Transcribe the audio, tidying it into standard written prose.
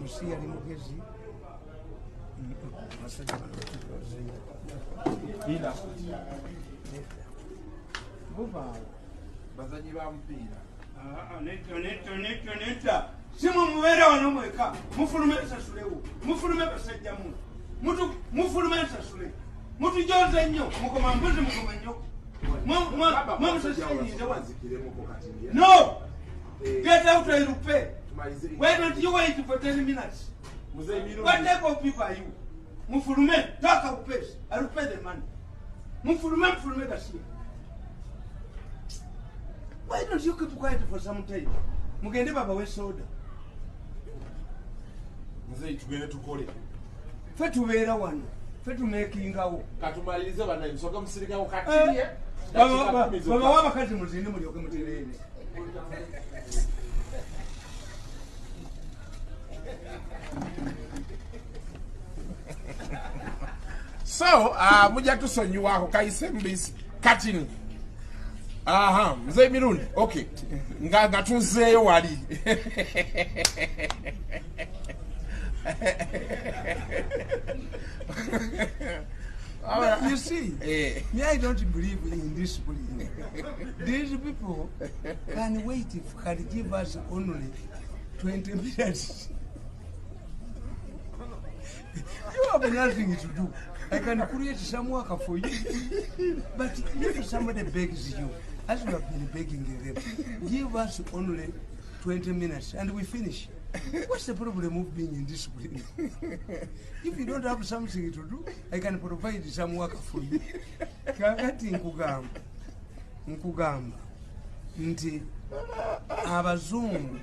musi yali mugezi bazanyi ba mupiira neta simu mubeera wano mweka mufulume ensasulewo mufulume basajjamu mufulume ensasule mutujoze nnyo mukoma mbuzi mukoma nnyo no get out and repay. Why don't you wait for 10 minutes? What type of people are you? Mufulume, talk about pace. I will pay the money. Mufulume that's here. Why don't you keep quiet for some time? Mugende baba we soda. Mzee tugende tukole. Fe tubeera wano. Fe tumekingawo. Katumalirize bana nsoka musirikawo katiye. Baba wabakazi muzinde mulyoke muterere. So, muja tusonyiwako kayise mbisi katini. Aha, mzee Mirundi. Okay. Nga tuzeyo wali. You see, me, I don't believe in this bullying. These people can wait if can give us only 20 minutes. You have nothing to do. I can create some work for you. But if somebody begs you, as we have been begging them, give us only 20 minutes and we finish. What's the problem of being in discipline? If you don't have something to do, I can provide some work for you. Kakati nkugamba nti abazungu